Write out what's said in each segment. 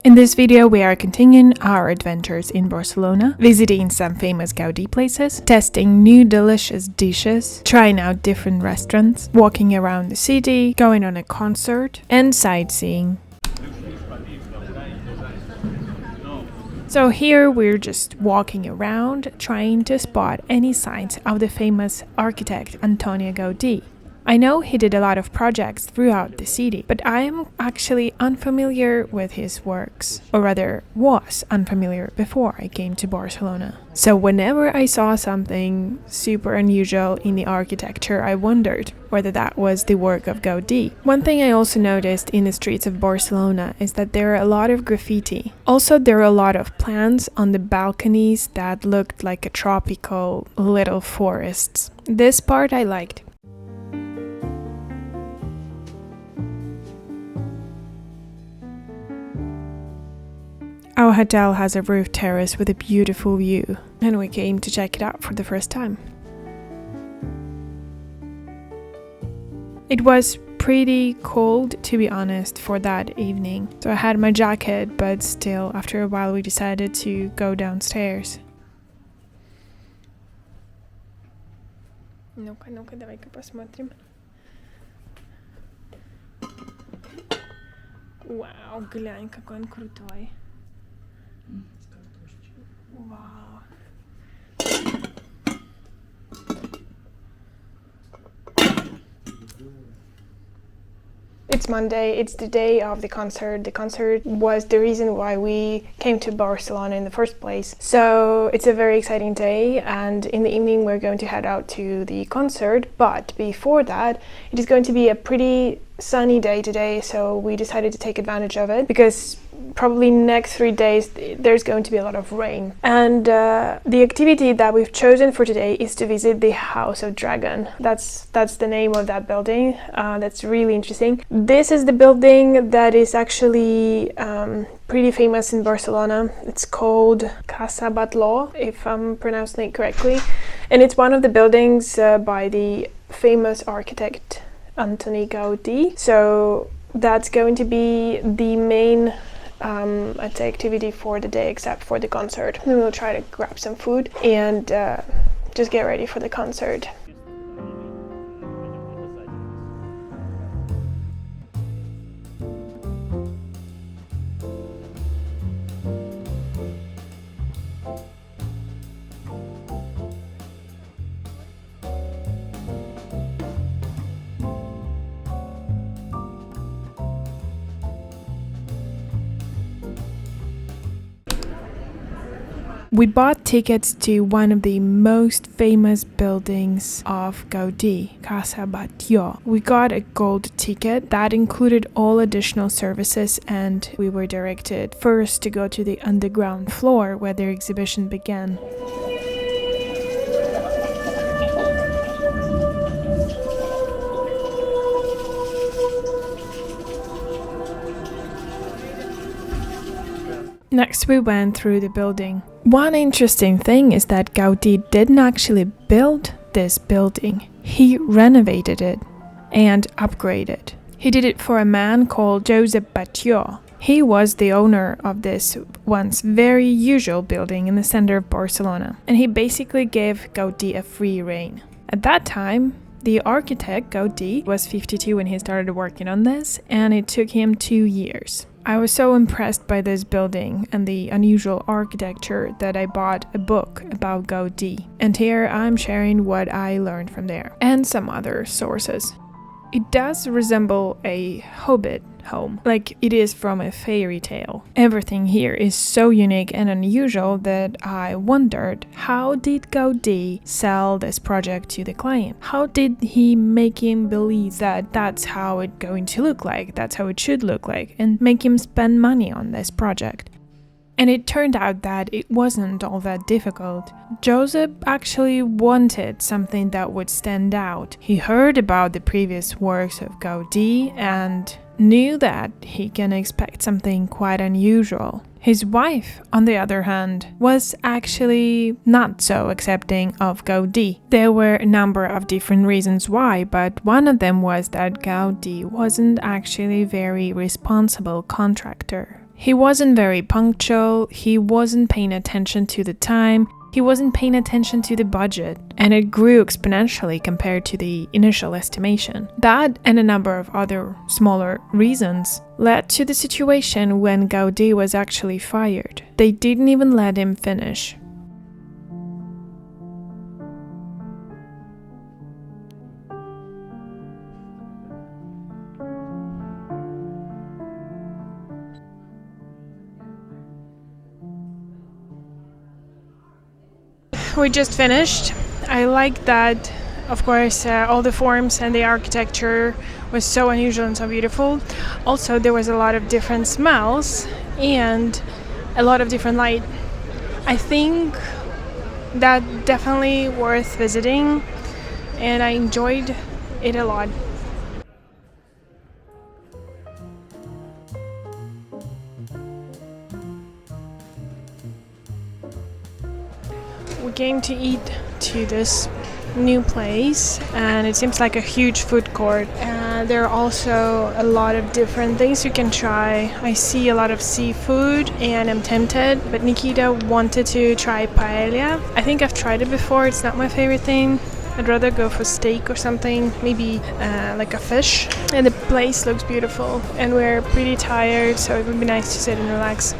In this video, we are continuing our adventures in Barcelona, visiting some famous Gaudí places, testing new delicious dishes, trying out different restaurants, walking around the city, going on a concert, and sightseeing. So here we're just walking around, trying to spot any signs of the famous architect Antonio Gaudí. I know he did a lot of projects throughout the city, but I am actually unfamiliar with his works, or rather was unfamiliar before I came to Barcelona. So whenever I saw something super unusual in the architecture, I wondered whether that was the work of Gaudí. One thing I also noticed in the streets of Barcelona is that there are a lot of graffiti. Also, there are a lot of plants on the balconies that looked like a tropical little forests. This part I liked. Our hotel has a roof terrace with a beautiful view, and we came to check it out for the first time. It was pretty cold, to be honest, for that evening. So I had my jacket, but still, after a while we decided to go downstairs. Ну-ка, давай-ка посмотрим. Вау, глянь, какой он крутой. Wow. It's Monday, it's the day of the concert. The concert was the reason why we came to Barcelona in the first place. So it's a very exciting day, and in the evening we're going to head out to the concert. But before that, it is going to be a pretty sunny day today, so we decided to take advantage of it because probably next 3 days there's going to be a lot of rain. And the activity that we've chosen for today is to visit the House of Dragon. That's the name of that building. That's really interesting. This is the building that is actually pretty famous in Barcelona. It's called Casa Batlló, if I'm pronouncing it correctly. And it's one of the buildings by the famous architect Antoni Gaudí. So that's going to be the main I'd say activity for the day, except for the concert. Then we'll try to grab some food and just get ready for the concert. We bought tickets to one of the most famous buildings of Gaudí, Casa Batlló. We got a gold ticket that included all additional services, and we were directed first to go to the underground floor where the exhibition began. Next, we went through the building. One interesting thing is that Gaudí didn't actually build this building. He renovated it and upgraded. He did it for a man called Batlló. He was the owner of this once very usual building in the center of Barcelona, and he basically gave Gaudí a free rein. At that time, the architect, Gaudí, was 52 when he started working on this, and it took him 2 years. I was so impressed by this building and the unusual architecture that I bought a book about Gaudí. And here I'm sharing what I learned from there, and some other sources. It does resemble a hobbit home, like it is from a fairy tale. Everything here is so unique and unusual that I wondered, how did Gaudí sell this project to the client? How did he make him believe that that's how it's going to look like, that's how it should look like, and make him spend money on this project? And it turned out that it wasn't all that difficult. Joseph actually wanted something that would stand out. He heard about the previous works of Gaudí and knew that he can expect something quite unusual. His wife, on the other hand, was actually not so accepting of Gaudí. There were a number of different reasons why, but one of them was that Gaudí wasn't actually a very responsible contractor. He wasn't very punctual, he wasn't paying attention to the time, he wasn't paying attention to the budget, and it grew exponentially compared to the initial estimation. That and a number of other smaller reasons led to the situation when Gaudí was actually fired. They didn't even let him finish. We just finished. I like that, of course, all the forms and the architecture was so unusual and so beautiful. Also, there was a lot of different smells and a lot of different light. I think that definitely worth visiting, and I enjoyed it a lot. We came to eat to this new place, and it seems like a huge food court. There are also a lot of different things you can try. I see a lot of seafood and I'm tempted, but Nikita wanted to try paella. I think I've tried it before, it's not my favorite thing. I'd rather go for steak or something, maybe like a fish. And the place looks beautiful, and we're pretty tired, so it would be nice to sit and relax.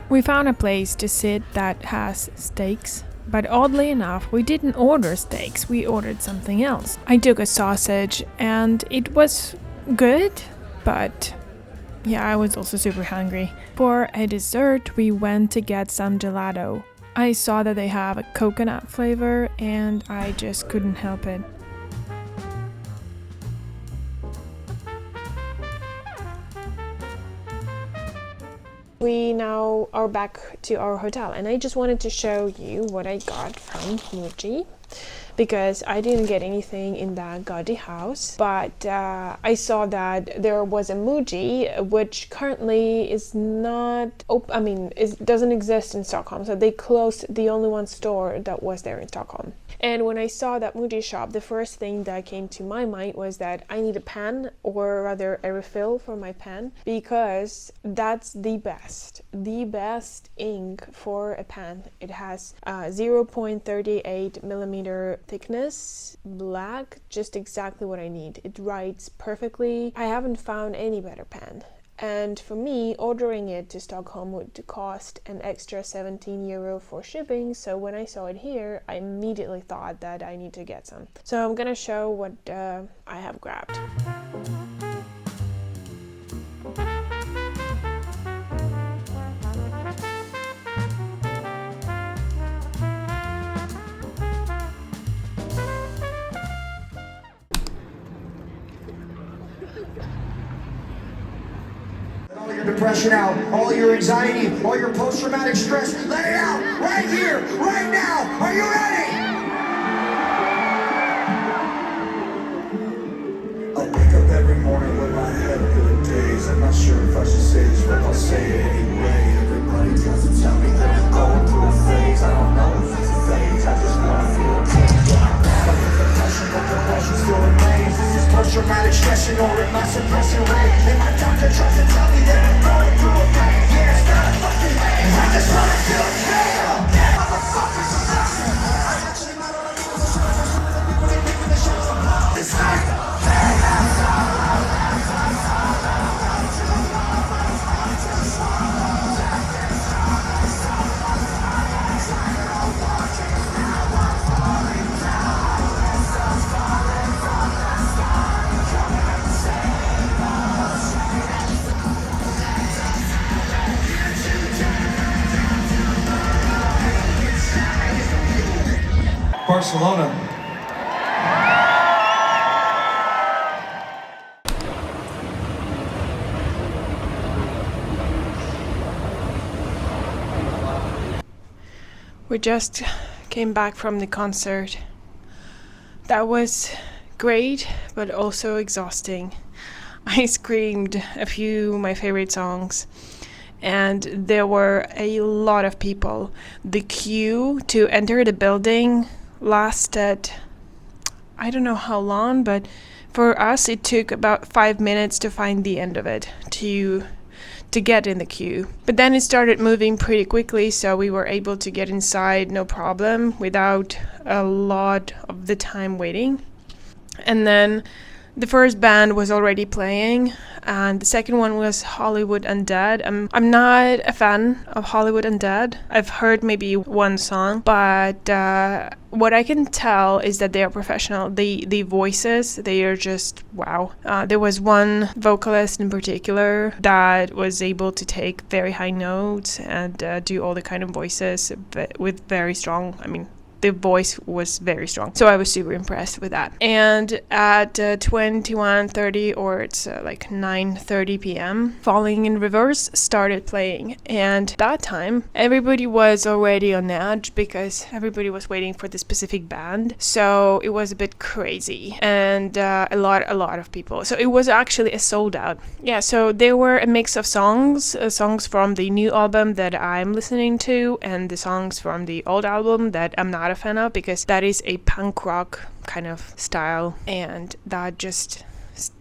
We found a place to sit that has steaks, but oddly enough, we didn't order steaks, we ordered something else. I took a sausage and it was good, but yeah, I was also super hungry. For a dessert, we went to get some gelato. I saw that they have a coconut flavor and I just couldn't help it. We now are back to our hotel, and I just wanted to show you what I got from Muji, because I didn't get anything in that Gaudí house, but I saw that there was a Muji which currently is not it doesn't exist in Stockholm, so they closed the only one store that was there in Stockholm. And when I saw that Muji shop, the first thing that came to my mind was that I need a pen, or rather a refill for my pen, because that's the best ink for a pen. It has 0.38 millimeter thickness, black, just exactly what I need. It writes perfectly. I haven't found any better pen. And for me, ordering it to Stockholm would cost an extra 17 euro for shipping, so when I saw it here, I immediately thought that I need to get some. So I'm gonna show what I have grabbed. All your depression out, all your anxiety, all your post-traumatic stress, let it out right here, right now. Are you ready? I wake up every morning with my head full of days. I'm not sure if I should say this, but I'll say it anyway. Everybody tries to tell me that I'm going through a phase. I don't know if it's a phase, I just want to feel okay. Depression, but depression still remains. This is post-traumatic stressing or am I suppressing rage? And my doctor tries to tell me that I'm going through a phase. Yeah, it's not a fucking phase. I just want to feel okay. I'm a fucking suppressor. I'm actually not on a legal suppressor. The people they make me the shows of love. It's like Barcelona. We just came back from the concert. That was great, but also exhausting. I screamed a few of my favorite songs, and there were a lot of people. The queue to enter the building lasted, I don't know how long, but for us it took about 5 minutes to find the end of it, to get in the queue. But then it started moving pretty quickly, so we were able to get inside no problem without a lot of the time waiting. And then the first band was already playing, and the second one was Hollywood Undead. I'm not a fan of Hollywood Undead. I've heard maybe one song, but what I can tell is that they are professional. The voices, they are just wow. There was one vocalist in particular that was able to take very high notes and do all the kind of voices with very strong, the voice was very strong. So I was super impressed with that. And at 21:30, or it's like 9:30 p.m., Falling in Reverse started playing. And that time, everybody was already on edge because everybody was waiting for the specific band. So it was a bit crazy. And a lot of people. So it was actually a sold out. Yeah, so there were a mix of songs from the new album that I'm listening to, and the songs from the old album that I'm not a fan of, because that is a punk rock kind of style, and that just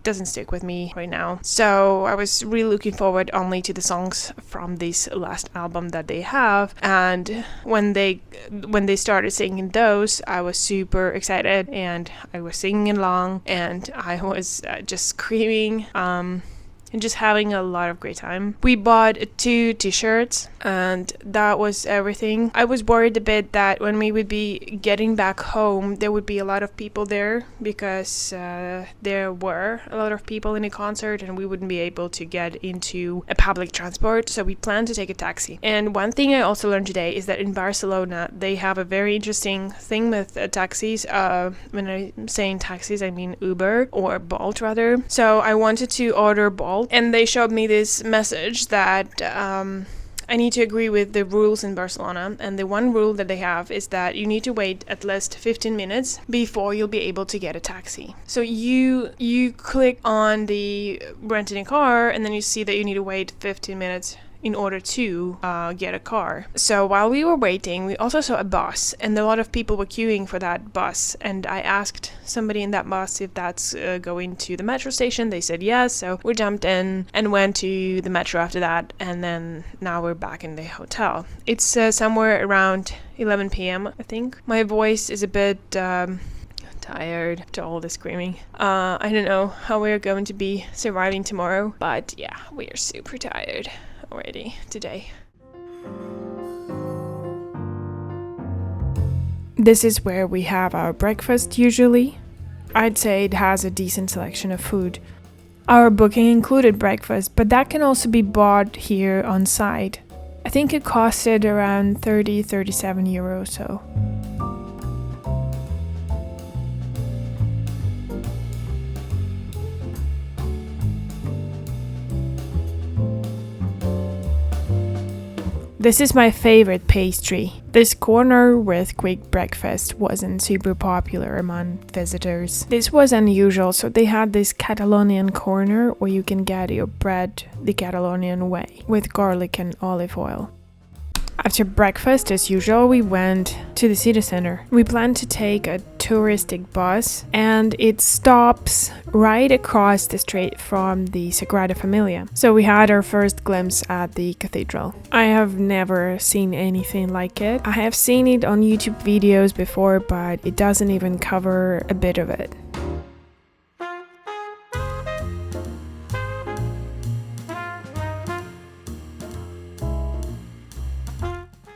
doesn't stick with me right now. So I was really looking forward only to the songs from this last album that they have, and when they started singing those, I was super excited, and I was singing along, and I was just screaming and just having a lot of great time. We bought 2 t-shirts, and that was everything. I was worried a bit that when we would be getting back home, there would be a lot of people there, because there were a lot of people in a concert and we wouldn't be able to get into a public transport, so we planned to take a taxi. And one thing I also learned today is that in Barcelona, they have a very interesting thing with taxis. When I'm saying taxis, I mean Uber, or Bolt rather. So I wanted to order Bolt, and they showed me this message that I need to agree with the rules in Barcelona, and the one rule that they have is that you need to wait at least 15 minutes before you'll be able to get a taxi. So you click on the renting a car, and then you see that you need to wait 15 minutes in order to get a car. So while we were waiting, we also saw a bus, and a lot of people were queuing for that bus, and I asked somebody in that bus if that's going to the metro station. They said yes, so we jumped in and went to the metro after that, and then now we're back in the hotel. It's somewhere around 11 p.m. I think. My voice is a bit tired to all the screaming. I don't know how we're going to be surviving tomorrow, but yeah, we are super tired already today. This is where we have our breakfast usually. I'd say it has a decent selection of food. Our booking included breakfast, but that can also be bought here on site. I think it costed around 37 euros so. This is my favorite pastry. This corner with quick breakfast wasn't super popular among visitors. This was unusual, so they had this Catalonian corner where you can get your bread the Catalonian way, with garlic and olive oil. After breakfast, as usual, we went to the city center. We planned to take a touristic bus, and it stops right across the street from the Sagrada Família. So we had our first glimpse at the cathedral. I have never seen anything like it. I have seen it on YouTube videos before, but it doesn't even cover a bit of it.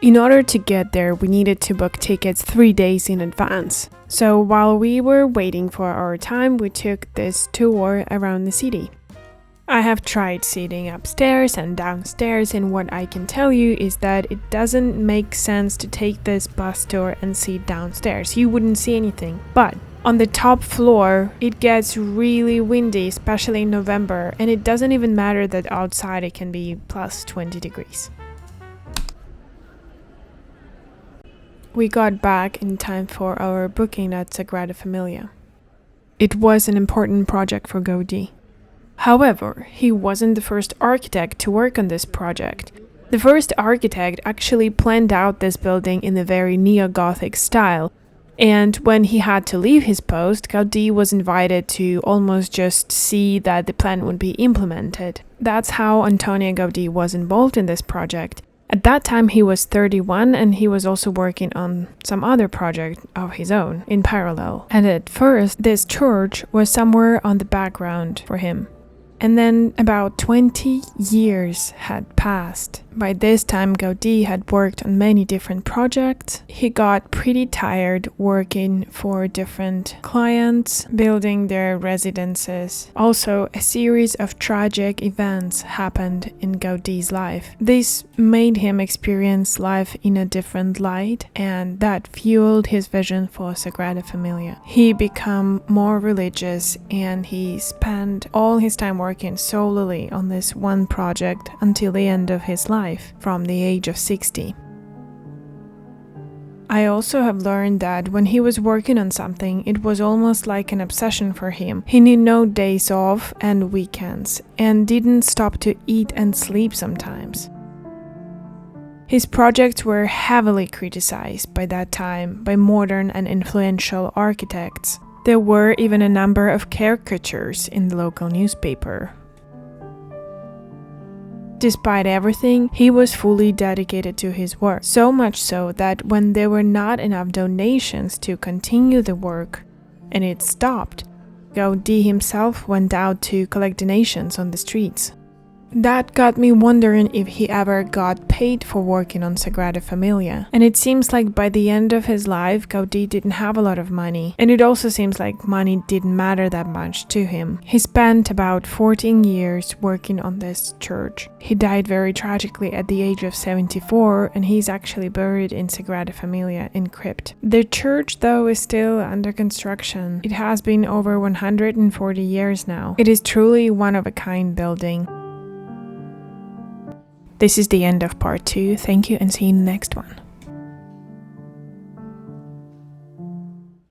In order to get there, we needed to book tickets 3 days in advance. So while we were waiting for our time, we took this tour around the city. I have tried sitting upstairs and downstairs, and what I can tell you is that it doesn't make sense to take this bus tour and sit downstairs. You wouldn't see anything. But on the top floor, it gets really windy, especially in November, and it doesn't even matter that outside it can be plus 20 degrees. We got back in time for our booking at Sagrada Família. It was an important project for Gaudí. However, he wasn't the first architect to work on this project. The first architect actually planned out this building in a very neo-Gothic style, and when he had to leave his post, Gaudí was invited to almost just see that the plan would be implemented. That's how Antonio Gaudí was involved in this project. At that time he was 31 and he was also working on some other project of his own in parallel. And at first this church was somewhere on the background for him. And then about 20 years had passed. By this time, Gaudí had worked on many different projects. He got pretty tired working for different clients, building their residences. Also, a series of tragic events happened in Gaudí's life. This made him experience life in a different light, and that fueled his vision for Sagrada Familia. He became more religious, and he spent all his time working solely on this one project until the end of his life, from the age of 60. I also have learned that when he was working on something, it was almost like an obsession for him. He knew no days off and weekends, and didn't stop to eat and sleep sometimes. His projects were heavily criticized by that time by modern and influential architects. There were even a number of caricatures in the local newspaper. Despite everything, he was fully dedicated to his work, so much so that when there were not enough donations to continue the work, and it stopped, Gaudí himself went out to collect donations on the streets. That got me wondering if he ever got paid for working on Sagrada Familia. And it seems like by the end of his life, Gaudí didn't have a lot of money. And it also seems like money didn't matter that much to him. He spent about 14 years working on this church. He died very tragically at the age of 74, and he's actually buried in Sagrada Familia in crypt. The church, though, is still under construction. It has been over 140 years now. It is truly one-of-a-kind building. This is the end of part 2. Thank you and see you in the next one.